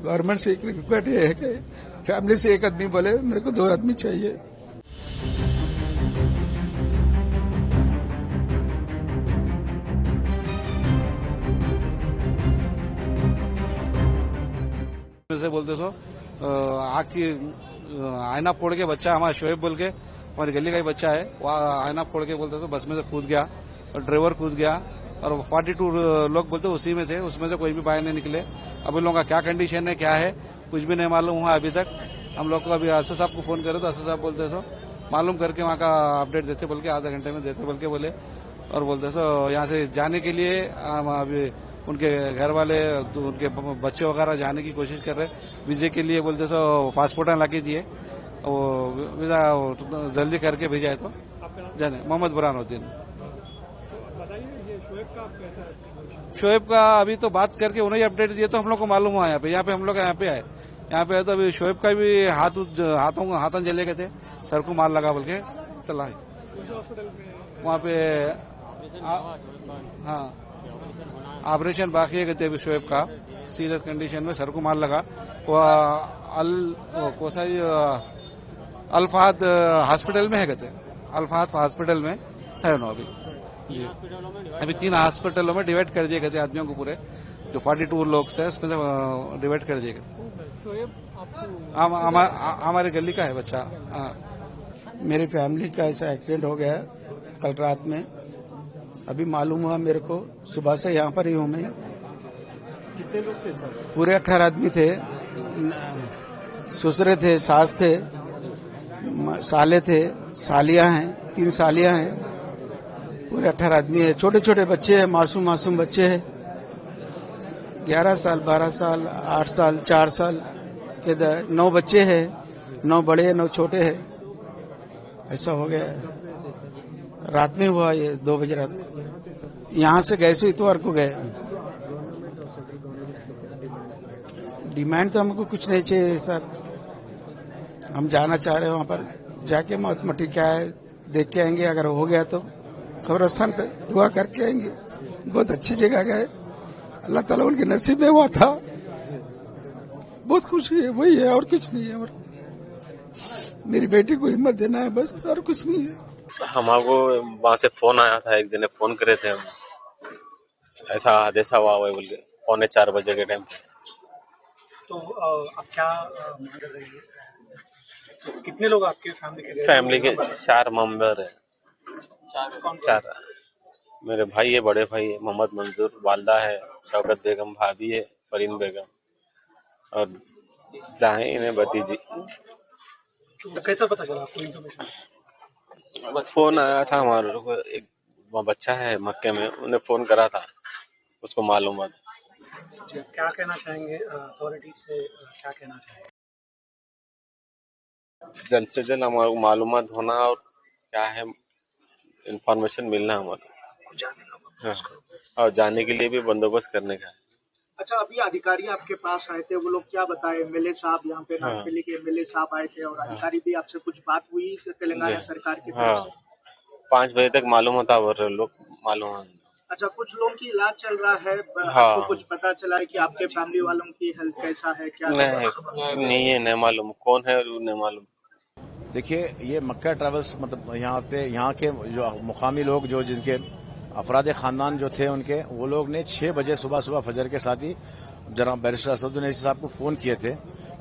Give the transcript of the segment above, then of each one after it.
Government से एक request ये है कि फैमिली से एक आदमी बोले मेरे को 2 आदमी चाहिए। से बोलते सो आग की आईना फोड़ के बच्चा हमारा शोएब बोल के हमारी गली का ही बच्चा है, वो आईना फोड़ के बोलते सो बस में से कूद गया और ड्राइवर कूद गया और 42 लोग बोलते उसी में थे, उसमें से कोई भी बाहर नहीं निकले। अब इन लोगों का क्या कंडीशन है क्या है कुछ भी नहीं मालूम हुआ अभी तक। हम लोग को अभी असर साहब को फोन करे तो असर साहब बोलते सो मालूम करके वहाँ का अपडेट देते बोल के आधा घंटे में देते बोल के बोले, और बोलते सो यहाँ से जाने के लिए अभी उनके घर वाले उनके बच्चे वगैरह जाने की कोशिश कर रहे, वीजे के लिए बोलते सो पासपोर्ट ला के दिए, वो वीजा जल्दी करके भेजा है तो जाने। मोहम्मद बुरहानुद्दीन। शोएब का अभी तो बात करके उन्हें अपडेट दिए तो हम लोग को मालूम हुआ। यहाँ पे हम लोग यहाँ पे आए, यहाँ पे आए तो अभी शोएब का भी हाथों जले गए थे, सर को मार लगा बोल के तला वहाँ पे। हाँ ऑपरेशन बाकी है कहते अभी शोएब का, सीरियस कंडीशन में सर को मार लगा। वो अल फहद हॉस्पिटल में है कहते, अल फहद हॉस्पिटल में है ना अभी जी। अभी 3 हॉस्पिटलों में डिवाइड कर दिए गए थे आदमियों को, पूरे जो 42 लोग से उसमें से डिवाइड कर दिए गए। हमारे गली का है बच्चा। मेरी फैमिली का ऐसा एक्सीडेंट हो गया कल रात में, अभी मालूम हुआ मेरे को, सुबह से यहाँ पर ही हूँ मैं। कितने लोग थे सर? पूरे 18 आदमी थे, ससुरे थे, सास थे, साले थे, सालियां हैं, 3 सालियां हैं, पूरे 18 आदमी है। छोटे छोटे बच्चे हैं, मासूम बच्चे हैं, 11 साल 12 साल 8 साल 4 साल के 9 बच्चे हैं, 9 बड़े 9 छोटे हैं। ऐसा हो गया रात में हुआ, ये 2 बजे रात। यहाँ से गए सो इतवार को गए। डिमांड तो हमको कुछ नहीं चाहिए सर, हम जाना चाह रहे हैं वहाँ पर, जाके मौत मटी क्या है देख के आएंगे। अगर हो गया तो कब्रिस्तान पे दुआ करके आएंगे। बहुत अच्छी जगह गए, अल्लाह ताला उनके नसीब में हुआ था, बहुत खुशी है, वही है और कुछ नहीं है। और मेरी बेटी को हिम्मत देना है बस, और कुछ नहीं है। हमारे वहाँ से फोन आया था, एक जने फोन करे थे, हम ऐसा हादसा हुआ है बोल के 3:45 बजे के टाइम पे। तो अब क्या मांग रहे हैं? तो कितने लोग आपके फैमिली के 4 मेंबर है। 4 मेरे भाई है, बड़े भाई है मोहम्मद मंजूर, वालदा है शौकत बेगम, भाभी है फरीन बेगम, और जाहिन है भतीजी। तो कैसा पता चला आपको इन्फॉर्मेशन? फोन आया था हमारे को, एक बच्चा है मक्के में, उन्हें फोन करा था, उसको मालूम हुआ। क्या कहना चाहेंगे अथॉरिटी से, क्या कहना चाहेंगे? जल्द से जल्द हमारे मालूमात होना और क्या है इंफॉर्मेशन मिलना हमारे, हाँ, और जाने के लिए भी बंदोबस्त करने का है। अच्छा, अभी अधिकारी आपके पास आए थे, वो लोग क्या बताए? एमएलए साहब यहाँ पे नागपल्ली के एमएलए साहब आए थे, और अधिकारी भी आपसे कुछ बात हुई तेलंगाना सरकार की तरफ से? 5 बजे तक मालूम होता और लोग मालूम। अच्छा, कुछ लोगों की इलाज चल रहा है, आपको कुछ पता चला है कि आपके फैमिली वालों की हेल्थ कैसा है क्या? नहीं है, नहीं मालूम कौन है, नहीं मालूम। देखिए, ये मक्का ट्रैवल्स मतलब यहाँ के जो मुकामी लोग जो जिनके अफराद खानदान जो थे उनके, वो लोग ने 6 बजे सुबह फजर के साथ ही जनाब बैरिस्टर असदुद्दीन ओवैसी साहब को फोन किए थे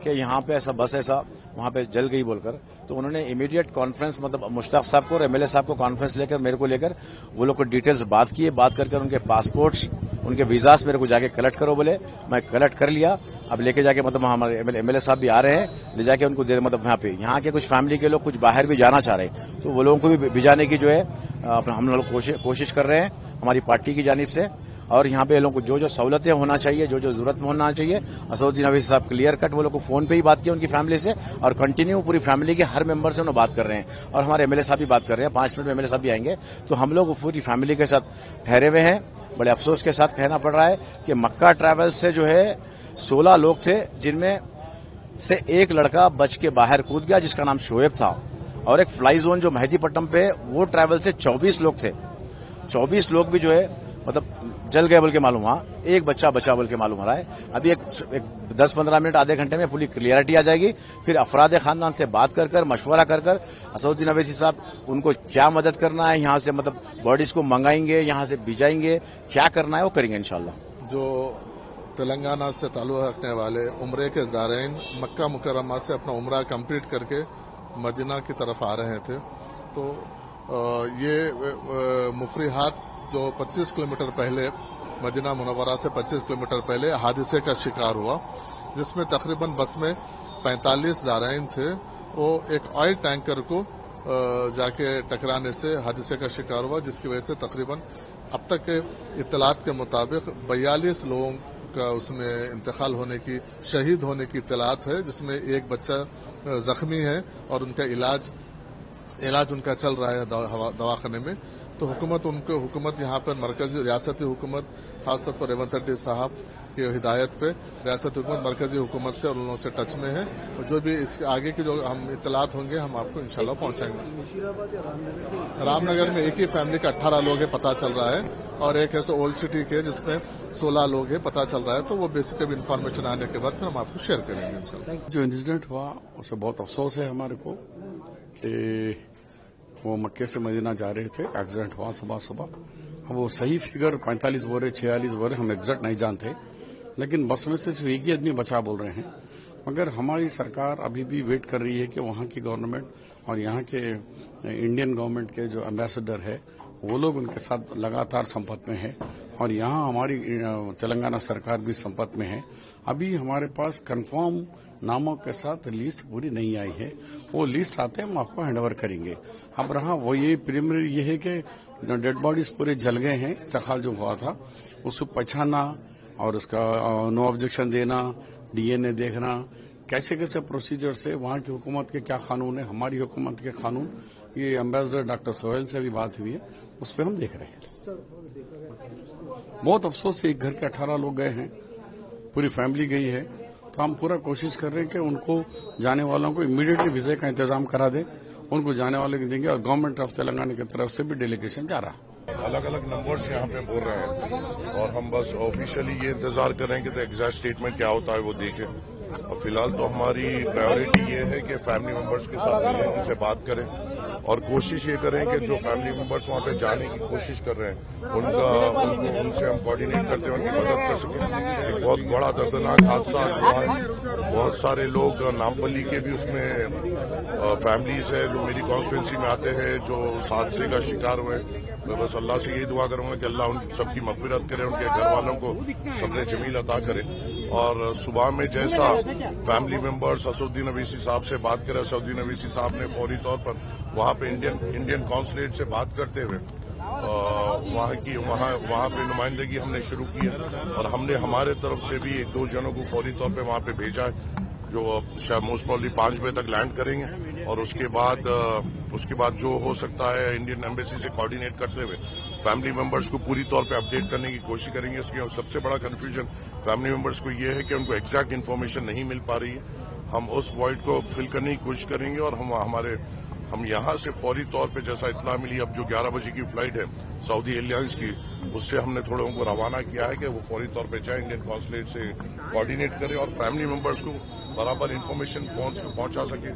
कि यहाँ पे ऐसा बस ऐसा वहाँ पे जल गई बोलकर। तो उन्होंने इमीडिएट कॉन्फ्रेंस मतलब मुश्ताक साहब को और एमएलए साहब को कॉन्फ्रेंस लेकर मेरे को लेकर वो लोग को डिटेल्स बात किए, बात करके उनके पासपोर्ट्स उनके वीजास मेरे को जाके कलेक्ट करो बोले। मैं कलेक्ट कर लिया, अब लेके जाके मतलब हमारे एमएलए साहब भी आ रहे हैं, ले जाके उनको दे मतलब यहाँ के कुछ फैमिली के लोग कुछ बाहर भी जाना चाह रहे हैं, तो वो लोगों को भी भिजाने की जो है हम लोग कोशिश कर रहे हैं हमारी पार्टी की जानिब से। और यहाँ पे लोगों को जो जो सहूलतें होना चाहिए, जो जो जरूरत में होना चाहिए, असदुद्दीन ओवैसी साहब क्लियर कट वो लोग को फोन पे ही बात की उनकी फैमिली से, और कंटिन्यू पूरी फैमिली के हर मेंबर से उन्होंने बात कर रहे हैं, और हमारे एमएलए साहब भी बात कर रहे हैं। 5 मिनट में एमएलए साहब भी आएंगे। तो हम लोग पूरी फैमिली के साथ ठहरे हुए हैं। बड़े अफसोस के साथ कहना पड़ रहा है कि मक्का ट्रैवल्स से जो है 16 लोग थे, जिनमें से एक लड़का बच के बाहर कूद गया जिसका नाम शोएब था, और एक फ्लाई जोन जो मेहदीपट्टनम पे वो ट्रैवल से 24 लोग थे। 24 लोग भी जो है मतलब जल गए बोल के मालूम हुआ, एक बच्चा बचा बोल के मालूम हो रहा है। अभी एक 10-15 मिनट आधे घंटे में पूरी क्लियरिटी आ जाएगी। फिर अफराद खानदान से बात कर मशवरा कर असदुद्दीन अवैसी साहब उनको क्या मदद करना है, यहाँ से मतलब बॉडीज को मंगाएंगे, यहाँ से भिजाएंगे, क्या करना है वो करेंगे इंशाल्लाह। जो तेलंगाना से ताल्लुक़ रखने वाले उम्रे के ज़ायरीन मक्का मुकर्रमा से अपना उम्रा कंप्लीट करके मदीना की तरफ आ रहे थे, तो ये मुफरीहात जो 25 किलोमीटर पहले मदीना मुनव्वरा से 25 किलोमीटर पहले हादसे का शिकार हुआ, जिसमें तकरीबन बस में 45 ज़ायरीन थे। वो एक ऑयल टैंकर को जाके टकराने से हादसे का शिकार हुआ, जिसकी वजह से तकरीबन अब तक के इत्तलात के मुताबिक 42 लोगों का उसमें इंतकाल होने की, शहीद होने की इत्तलात है, जिसमें एक बच्चा जख्मी है और उनका इलाज उनका चल रहा है दवाखाने में। तो हुकूमत यहाँ पर मरकजी रियासती हुकूमत खासतौर पर रेवंत रेड्डी साहब की हिदायत पे रियासती हुकूमत मरकजी हुकूमत से और उन लोगों से टच में है, और जो भी इसके आगे की जो हम इत्तलात होंगे हम आपको इंशाल्लाह पहुंचाएंगे। रामनगर में एक ही फैमिली का 18 लोग है पता चल रहा है, और एक है ओल्ड सिटी के जिसमें 16 लोग है पता चल रहा है। तो वो बेसिक इन्फॉर्मेशन आने के बाद फिर हम आपको शेयर करेंगे इंशाल्लाह। जो इंसिडेंट हुआ उससे बहुत अफसोस है हमारे को कि वो मक्के से मदीना जा रहे थे, एक्सीडेंट हुआ सुबह। अब वो सही फिगर 45 बोरे 46 बोरे हम एग्जैक्ट नहीं जानते, लेकिन बस में से सिर्फ एक ही आदमी बचा बोल रहे हैं। मगर हमारी सरकार अभी भी वेट कर रही है कि वहां की गवर्नमेंट और यहाँ के इंडियन गवर्नमेंट के जो एम्बेसडर है वो लोग उनके साथ लगातार संपर्क में है, और यहाँ हमारी तेलंगाना सरकार भी संपर्क में है। अभी हमारे पास कंफर्म नामों के साथ लिस्ट पूरी नहीं आई है, वो लिस्ट आते हैं हम आपको हैंडओवर करेंगे। अब रहा वो ये प्रिलिमिनरी ये है कि डेड बॉडीज पूरे जल गए हैं, इंतकाल जो हुआ था उसको पहचानना और उसका नो ऑब्जेक्शन देना, डीएनए देखना, कैसे कैसे प्रोसीजर से वहां की हुकूमत के क्या कानून है, हमारी हुकूमत के कानून, ये एम्बेसडर डॉक्टर सोहेल से भी बात हुई है, उस पर हम देख रहे हैं। बहुत अफसोस है, एक घर के 18 लोग गए हैं, पूरी फैमिली गई है। तो हम पूरा कोशिश कर रहे हैं कि उनको जाने वालों को इमीडिएटली वीजे का इंतजाम करा दें, उनको जाने वाले को देंगे, और गवर्नमेंट ऑफ तेलंगाना की तरफ से भी डेलीगेशन जा रहा है। अलग अलग नंबर्स यहाँ पे बोल रहे हैं, और हम बस ऑफिशियली ये इंतजार कर रहे हैं कि तो एग्जैक्ट स्टेटमेंट क्या होता है वो देखें। और फिलहाल तो हमारी प्रायोरिटी ये है कि फैमिली मेंबर्स के साथ मिलें, उनसे बात करें, और कोशिश ये करें कि जो फैमिली मेंबर्स वहाँ पे जाने की कोशिश कर रहे हैं उनसे हम कोऑर्डिनेट करते हैं, उनकी मदद कर सकें। एक बहुत बड़ा दर्दनाक हादसा हुआ है, बहुत सारे लोग नामपल्ली के भी उसमें फैमिलीज है जो मेरी कॉन्स्टिट्यूंसी में आते हैं जो उस हादसे का शिकार हुए। मैं बस अल्लाह से यही दुआ करूंगा कि अल्लाह उन सबकी मगफिरत करे, उनके घर वालों को सब्र जमील अता करे। और सुबह में जैसा फैमिली मेंबर्स असदुद्दीन अवैसी साहब से बात करे, असदुद्दीन अवैसी साहब ने फौरी तौर पर वहां पे इंडियन कॉन्सुलेट से बात करते हुए वहां पे नुमाइंदगी हमने शुरू की है, और हमने हमारे तरफ से भी 1-2 जनों को फौरी तौर पे वहां पे भेजा है, जो शायद मोस्ट प्रॉब्ली 5 बजे तक लैंड करेंगे। और उसके बाद जो हो सकता है इंडियन एम्बेसी से कोऑर्डिनेट करते हुए फैमिली मेंबर्स को पूरी तौर पे अपडेट करने की कोशिश करेंगे। उसकी सबसे बड़ा कंफ्यूजन फैमिली मेंबर्स को ये है कि उनको एग्जैक्ट इन्फॉर्मेशन नहीं मिल पा रही है। हम उस वॉइड को फिल करने की कोशिश करेंगे, और हम यहाँ से फौरी तौर पे जैसा इत्तला मिली, अब जो 11 बजे की फ्लाइट है सऊदी एयरलाइंस की, उससे हमने थोड़े उनको रवाना किया है कि वो फौरी तौर पे जाए, इंडियन कॉन्सुलेट से कोऑर्डिनेट करें और फैमिली मेंबर्स को बराबर इन्फॉर्मेशन पहुंचा सके।